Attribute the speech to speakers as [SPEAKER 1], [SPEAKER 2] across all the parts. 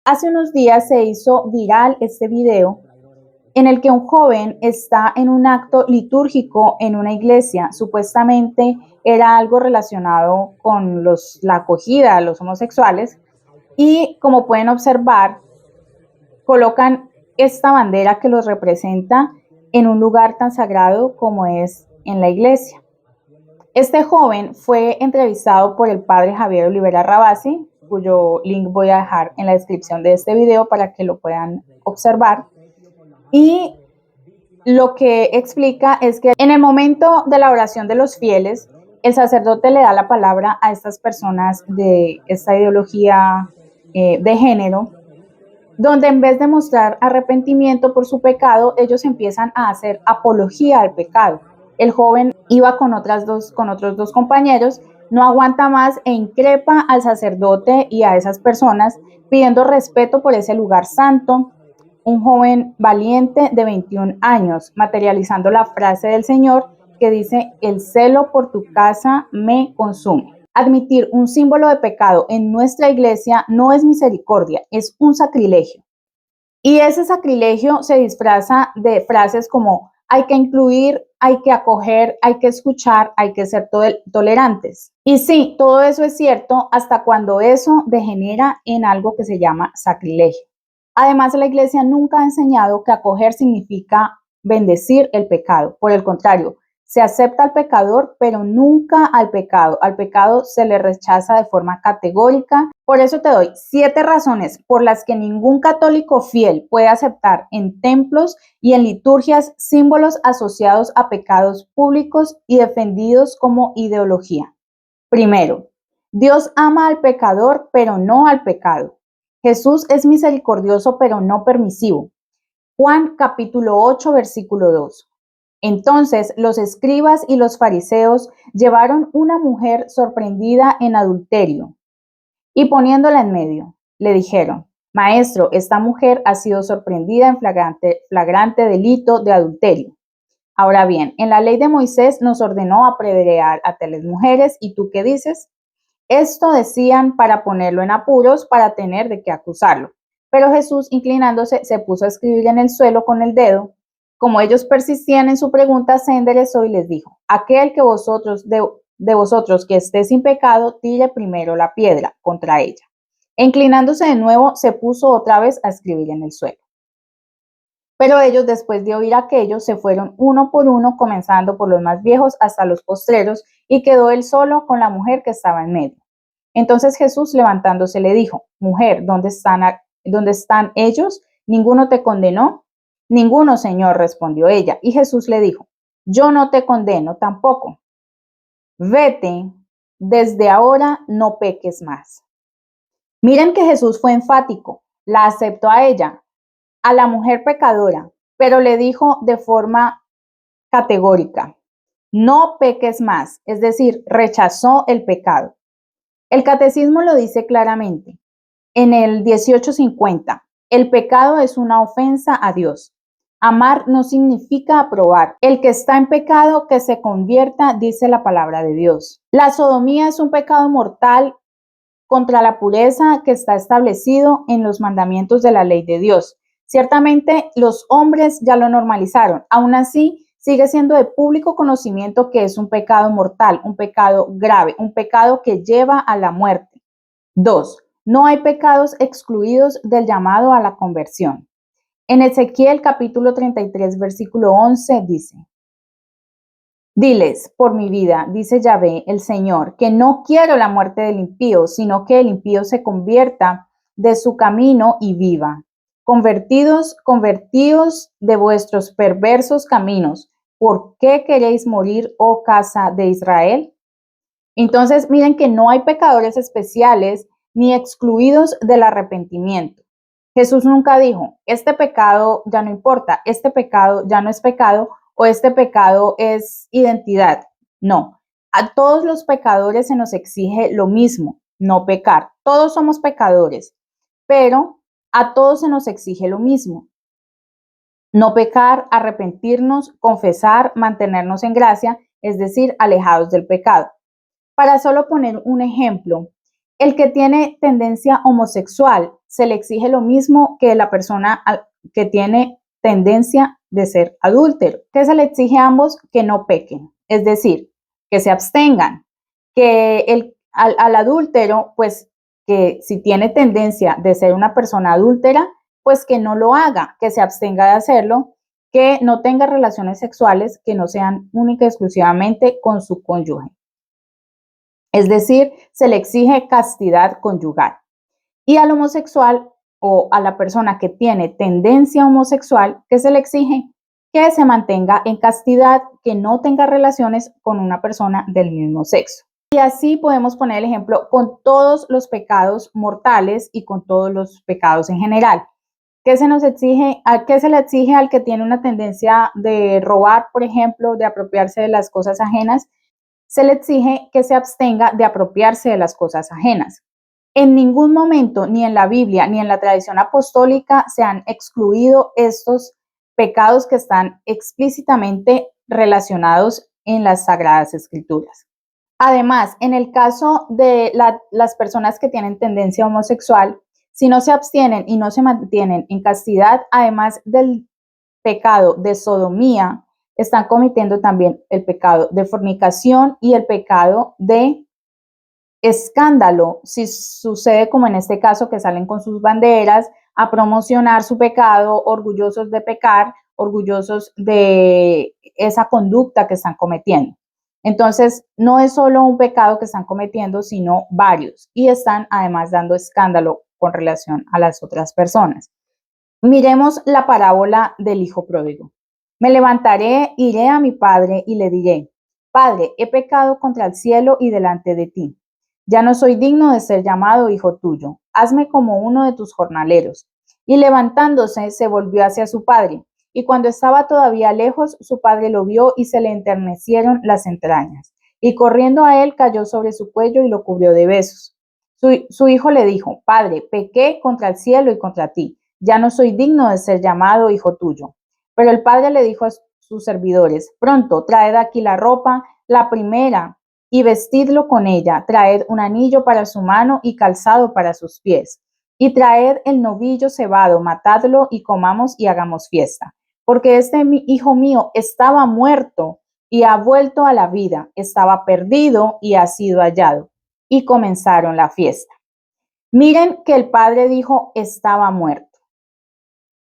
[SPEAKER 1] Hace unos días se hizo viral este video en el que un joven está en un acto litúrgico en una iglesia. Supuestamente era algo relacionado con la acogida a los homosexuales y como pueden observar, colocan esta bandera que los representa en un lugar tan sagrado como es en la iglesia. Este joven fue entrevistado por el padre Javier Olivera Rabasi, cuyo link voy a dejar en la descripción de este video para que lo puedan observar. Y lo que explica es que en el momento de la oración de los fieles, el sacerdote le da la palabra a estas personas de esta ideología de género, donde en vez de mostrar arrepentimiento por su pecado, ellos empiezan a hacer apología al pecado. El joven iba con otros dos compañeros, no aguanta más e increpa al sacerdote y a esas personas, pidiendo respeto por ese lugar santo. Un joven valiente de 21 años, materializando la frase del Señor que dice: el celo por tu casa me consume. Admitir un símbolo de pecado en nuestra iglesia no es misericordia, es un sacrilegio. Y ese sacrilegio se disfraza de frases como hay que incluir, hay que acoger, hay que escuchar, hay que ser tolerantes. Y sí, todo eso es cierto hasta cuando eso degenera en algo que se llama sacrilegio. Además, la iglesia nunca ha enseñado que acoger significa bendecir el pecado. Por el contrario, se acepta al pecador, pero nunca al pecado. Al pecado se le rechaza de forma categórica. Por eso te doy 7 razones por las que ningún católico fiel puede aceptar en templos y en liturgias símbolos asociados a pecados públicos y defendidos como ideología. Primero, Dios ama al pecador, pero no al pecado. Jesús es misericordioso, pero no permisivo. Juan capítulo 8, versículo 2. Entonces los escribas y los fariseos llevaron una mujer sorprendida en adulterio y poniéndola en medio, le dijeron: Maestro, esta mujer ha sido sorprendida en flagrante delito de adulterio. Ahora bien, en la ley de Moisés nos ordenó apedrear a tales mujeres, ¿y tú qué dices? Esto decían para ponerlo en apuros, para tener de qué acusarlo. Pero Jesús, inclinándose, se puso a escribir en el suelo con el dedo. Como ellos persistían en su pregunta, se enderezó y les dijo: aquel que de vosotros que esté sin pecado, tire primero la piedra contra ella. E inclinándose de nuevo, se puso otra vez a escribir en el suelo. Pero ellos, después de oír aquello, se fueron uno por uno, comenzando por los más viejos hasta los postreros, y quedó él solo con la mujer que estaba en medio. Entonces Jesús, levantándose, le dijo: Mujer, ¿dónde están ellos? ¿Ninguno te condenó? Ninguno, Señor, respondió ella. Y Jesús le dijo: Yo no te condeno tampoco. Vete, desde ahora no peques más. Miren que Jesús fue enfático, la aceptó a ella, a la mujer pecadora, pero le dijo de forma categórica: no peques más, es decir, rechazó el pecado. El catecismo lo dice claramente en el 1850: el pecado es una ofensa a Dios. Amar no significa aprobar. El que está en pecado, que se convierta, dice la palabra de Dios. La sodomía es un pecado mortal contra la pureza que está establecido en los mandamientos de la ley de Dios. Ciertamente los hombres ya lo normalizaron. Aún así, sigue siendo de público conocimiento que es un pecado mortal, un pecado grave, un pecado que lleva a la muerte. 2. No hay pecados excluidos del llamado a la conversión. En Ezequiel capítulo 33, versículo 11 dice: Diles, por mi vida, dice Yahvé, el Señor, que no quiero la muerte del impío, sino que el impío se convierta de su camino y viva. Convertidos de vuestros perversos caminos. ¿Por qué queréis morir, oh casa de Israel? Entonces, miren que no hay pecadores especiales ni excluidos del arrepentimiento. Jesús nunca dijo: este pecado ya no importa, este pecado ya no es pecado, o este pecado es identidad. No, a todos los pecadores se nos exige lo mismo: no pecar. Todos somos pecadores, pero a todos se nos exige lo mismo: no pecar, arrepentirnos, confesar, mantenernos en gracia, es decir, alejados del pecado. Para solo poner un ejemplo, El que tiene tendencia homosexual se le exige lo mismo que la persona que tiene tendencia de ser adúltero. ¿Qué se le exige a ambos? Que no pequen, es decir, que se abstengan, que al adúltero, pues que si tiene tendencia de ser una persona adúltera, pues que no lo haga, que se abstenga de hacerlo, que no tenga relaciones sexuales que no sean única y exclusivamente con su cónyuge. Es decir, se le exige castidad conyugal. Y al homosexual o a la persona que tiene tendencia homosexual, ¿qué se le exige? Que se mantenga en castidad, que no tenga relaciones con una persona del mismo sexo. Y así podemos poner el ejemplo con todos los pecados mortales y con todos los pecados en general. ¿Qué se nos exige? ¿Qué se le exige al que tiene una tendencia de robar, por ejemplo, de apropiarse de las cosas ajenas? Se le exige que se abstenga de apropiarse de las cosas ajenas. En ningún momento, ni en la Biblia, ni en la tradición apostólica, se han excluido estos pecados que están explícitamente relacionados en las Sagradas Escrituras. Además, en el caso de las personas que tienen tendencia homosexual, si no se abstienen y no se mantienen en castidad, además del pecado de sodomía, están cometiendo también el pecado de fornicación y el pecado de escándalo, si sucede como en este caso que salen con sus banderas a promocionar su pecado, orgullosos de pecar, orgullosos de esa conducta que están cometiendo. Entonces, no es solo un pecado que están cometiendo, sino varios, y están además dando escándalo con relación a las otras personas. Miremos la parábola del hijo pródigo. Me levantaré, iré a mi padre y le diré, Padre, he pecado contra el cielo y delante de ti. Ya no soy digno de ser llamado hijo tuyo. Hazme como uno de tus jornaleros. Y levantándose, se volvió hacia su padre. Y cuando estaba todavía lejos, su padre lo vio y se le enternecieron las entrañas. Y corriendo a él, cayó sobre su cuello y lo cubrió de besos. Su hijo le dijo, Padre, pequé contra el cielo y contra ti. Ya no soy digno de ser llamado hijo tuyo. Pero el padre le dijo a sus servidores, pronto, traed aquí la ropa, la primera, y vestidlo con ella. Traed un anillo para su mano y calzado para sus pies. Y traed el novillo cebado, matadlo y comamos y hagamos fiesta. Porque este hijo mío estaba muerto y ha vuelto a la vida, estaba perdido y ha sido hallado. Y comenzaron la fiesta. Miren que el padre dijo estaba muerto.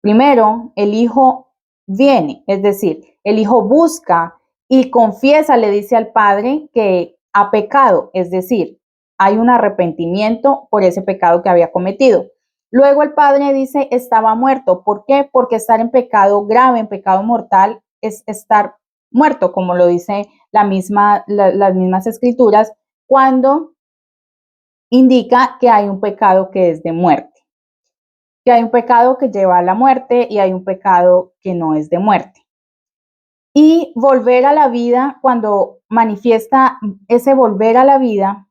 [SPEAKER 1] Primero, el hijo viene, es decir, el hijo busca y confiesa, le dice al padre que ha pecado, es decir, hay un arrepentimiento por ese pecado que había cometido. Luego el padre dice estaba muerto. ¿Por qué? Porque estar en pecado grave, en pecado mortal, es estar muerto, como lo dice las mismas escrituras, cuando indica que hay un pecado que es de muerte. Que hay un pecado que lleva a la muerte y hay un pecado que no es de muerte. Y volver a la vida, cuando manifiesta ese volver a la vida,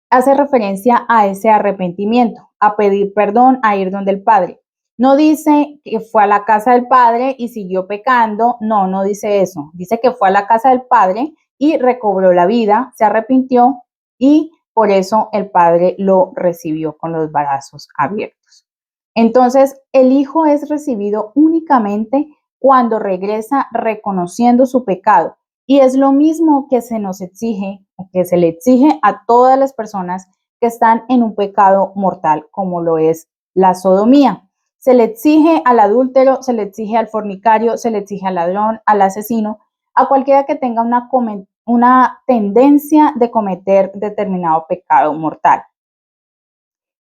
[SPEAKER 1] hace referencia a ese arrepentimiento, a pedir perdón, a ir donde el Padre. No dice que fue a la casa del Padre y siguió pecando, no dice eso. Dice que fue a la casa del Padre y recobró la vida, se arrepintió y por eso el Padre lo recibió con los brazos abiertos. Entonces, el Hijo es recibido únicamente cuando regresa reconociendo su pecado. Y es lo mismo que se nos exige, o que se le exige a todas las personas que están en un pecado mortal, como lo es la sodomía. Se le exige al adúltero, se le exige al fornicario, se le exige al ladrón, al asesino, a cualquiera que tenga una tendencia de cometer determinado pecado mortal.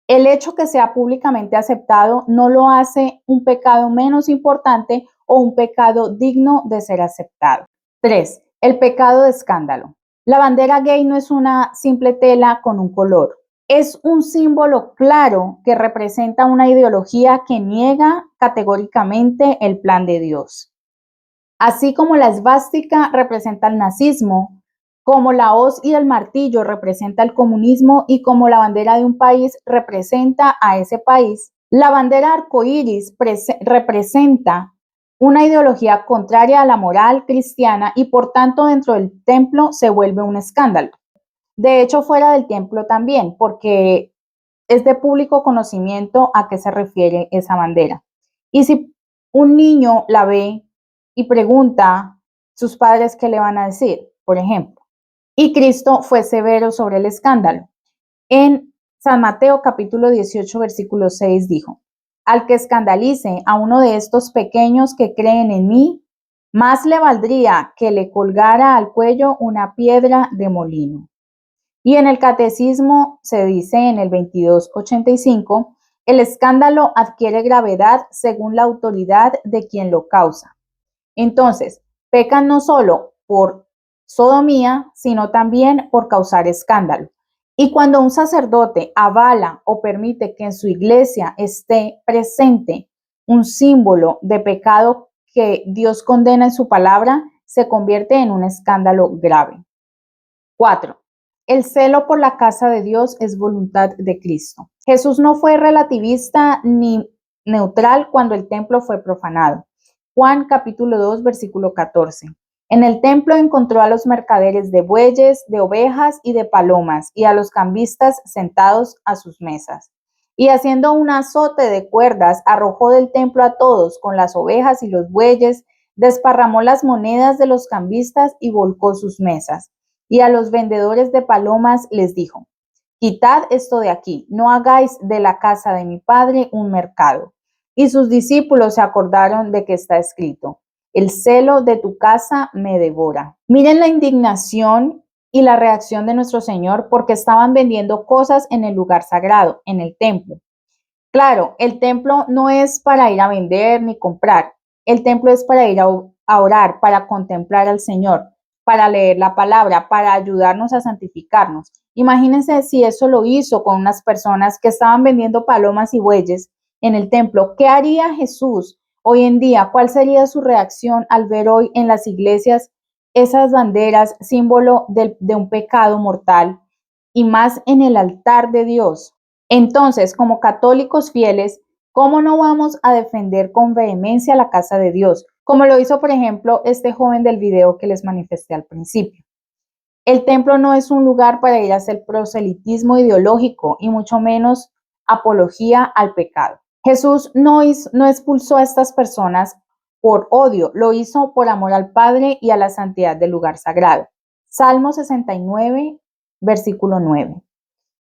[SPEAKER 1] El hecho que sea públicamente aceptado no lo hace un pecado menos importante o un pecado digno de ser aceptado. 3. El pecado de escándalo. La bandera gay no es una simple tela con un color. Es un símbolo claro que representa una ideología que niega categóricamente el plan de Dios. Así como la esvástica representa el nazismo, como la hoz y el martillo representa el comunismo y como la bandera de un país representa a ese país, la bandera arcoíris representa una ideología contraria a la moral cristiana y por tanto dentro del templo se vuelve un escándalo. De hecho, fuera del templo también, porque es de público conocimiento a qué se refiere esa bandera. Y si un niño la ve y pregunta, sus padres qué le van a decir, por ejemplo. Y Cristo fue severo sobre el escándalo. En San Mateo capítulo 18, versículo 6 dijo, al que escandalice a uno de estos pequeños que creen en mí, más le valdría que le colgara al cuello una piedra de molino. Y en el catecismo se dice en el 2285, el escándalo adquiere gravedad según la autoridad de quien lo causa. Entonces, pecan no solo por sodomía, sino también por causar escándalo. Y cuando un sacerdote avala o permite que en su iglesia esté presente un símbolo de pecado que Dios condena en su palabra, se convierte en un escándalo grave. 4. El celo por la casa de Dios es voluntad de Cristo. Jesús no fue relativista ni neutral cuando el templo fue profanado. Juan capítulo 2, versículo 14. En el templo encontró a los mercaderes de bueyes, de ovejas y de palomas, y a los cambistas sentados a sus mesas. Y haciendo un azote de cuerdas, arrojó del templo a todos con las ovejas y los bueyes, desparramó las monedas de los cambistas y volcó sus mesas. Y a los vendedores de palomas les dijo, quitad esto de aquí, no hagáis de la casa de mi padre un mercado. Y sus discípulos se acordaron de que está escrito, el celo de tu casa me devora. Miren la indignación y la reacción de nuestro Señor porque estaban vendiendo cosas en el lugar sagrado, en el templo. Claro, el templo no es para ir a vender ni comprar. El templo es para ir a orar, para contemplar al Señor, para leer la palabra, para ayudarnos a santificarnos. Imagínense si eso lo hizo con unas personas que estaban vendiendo palomas y bueyes en el templo. ¿Qué haría Jesús hoy en día? ¿Cuál sería su reacción al ver hoy en las iglesias esas banderas, símbolo de un pecado mortal, y más en el altar de Dios? Entonces, como católicos fieles, ¿cómo no vamos a defender con vehemencia la casa de Dios? Como lo hizo, por ejemplo, este joven del video que les manifesté al principio. El templo no es un lugar para ir a hacer proselitismo ideológico y mucho menos apología al pecado. Jesús no expulsó a estas personas por odio, lo hizo por amor al Padre y a la santidad del lugar sagrado. Salmo 69, versículo 9.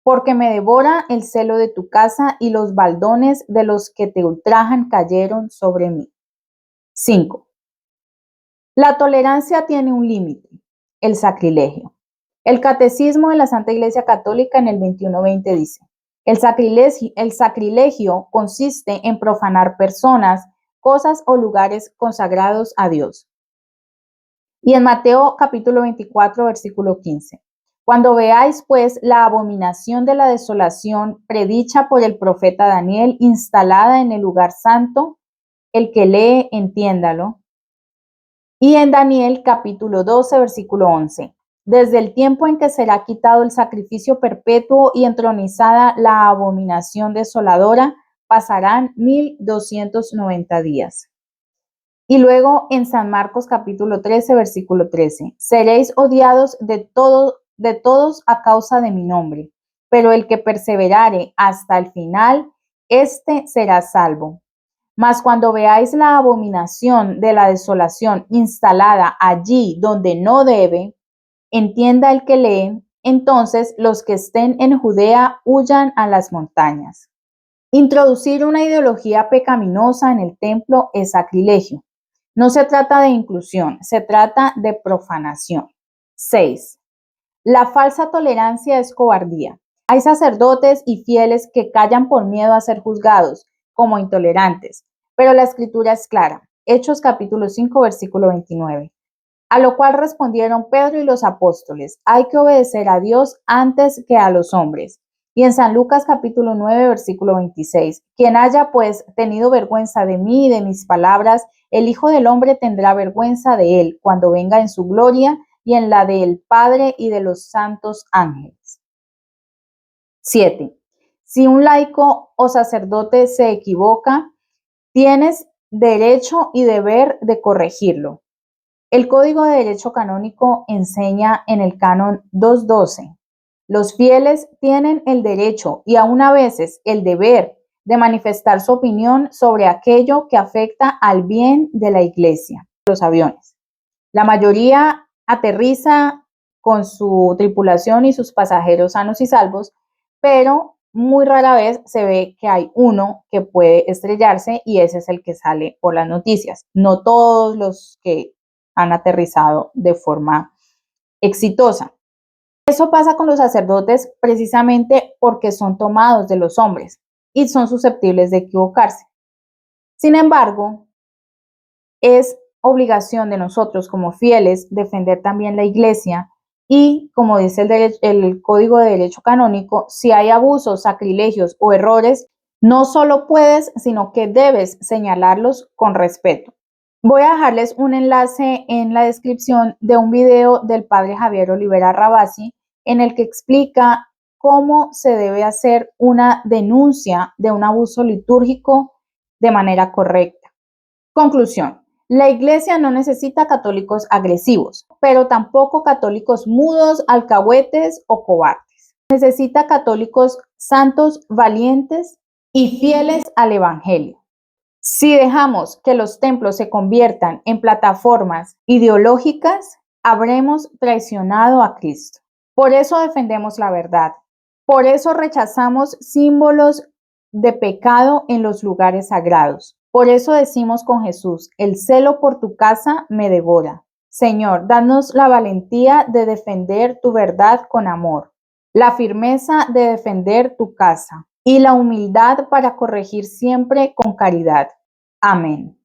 [SPEAKER 1] Porque me devora el celo de tu casa y los baldones de los que te ultrajan cayeron sobre mí. 5. La tolerancia tiene un límite, el sacrilegio. El Catecismo de la Santa Iglesia Católica en el 2120 dice, el sacrilegio consiste en profanar personas, cosas o lugares consagrados a Dios. Y en Mateo capítulo 24, versículo 15. Cuando veáis, pues, la abominación de la desolación predicha por el profeta Daniel, instalada en el lugar santo, el que lee, entiéndalo. Y en Daniel capítulo 12, versículo 11. Desde el tiempo en que será quitado el sacrificio perpetuo y entronizada la abominación desoladora, pasarán 1290 días. Y luego en San Marcos capítulo 13, versículo 13. Seréis odiados de todos a causa de mi nombre, pero el que perseverare hasta el final, éste será salvo. Mas cuando veáis la abominación de la desolación instalada allí donde no debe, entienda el que lee, entonces los que estén en Judea huyan a las montañas. Introducir una ideología pecaminosa en el templo es sacrilegio. No se trata de inclusión, se trata de profanación. 6. La falsa tolerancia es cobardía. Hay sacerdotes y fieles que callan por miedo a ser juzgados como intolerantes, pero la escritura es clara. Hechos capítulo 5, versículo 29. A lo cual respondieron Pedro y los apóstoles, hay que obedecer a Dios antes que a los hombres. Y en San Lucas capítulo 9, versículo 26, quien haya pues tenido vergüenza de mí y de mis palabras, el Hijo del Hombre tendrá vergüenza de él cuando venga en su gloria y en la del Padre y de los santos ángeles. 7. Si un laico o sacerdote se equivoca, tienes derecho y deber de corregirlo. El Código de Derecho Canónico enseña en el canon 212, Los fieles tienen el derecho y aún a veces el deber de manifestar su opinión sobre aquello que afecta al bien de la iglesia. Los aviones. La mayoría aterriza con su tripulación y sus pasajeros sanos y salvos, pero muy rara vez se ve que hay uno que puede estrellarse y ese es el que sale por las noticias. No todos los que han aterrizado de forma exitosa. Eso pasa con los sacerdotes precisamente porque son tomados de los hombres y son susceptibles de equivocarse. Sin embargo, es obligación de nosotros como fieles defender también la iglesia y, como dice el Código de Derecho Canónico, si hay abusos, sacrilegios o errores, no solo puedes, sino que debes señalarlos con respeto. Voy a dejarles un enlace en la descripción de un video del padre Javier Olivera Rabasi en el que explica cómo se debe hacer una denuncia de un abuso litúrgico de manera correcta. Conclusión. La iglesia no necesita católicos agresivos, pero tampoco católicos mudos, alcahuetes o cobardes. Necesita católicos santos, valientes y fieles al evangelio. Si dejamos que los templos se conviertan en plataformas ideológicas, habremos traicionado a Cristo. Por eso defendemos la verdad. Por eso rechazamos símbolos de pecado en los lugares sagrados. Por eso decimos con Jesús, el celo por tu casa me devora. Señor, danos la valentía de defender tu verdad con amor, la firmeza de defender tu casa y la humildad para corregir siempre con caridad. Amén.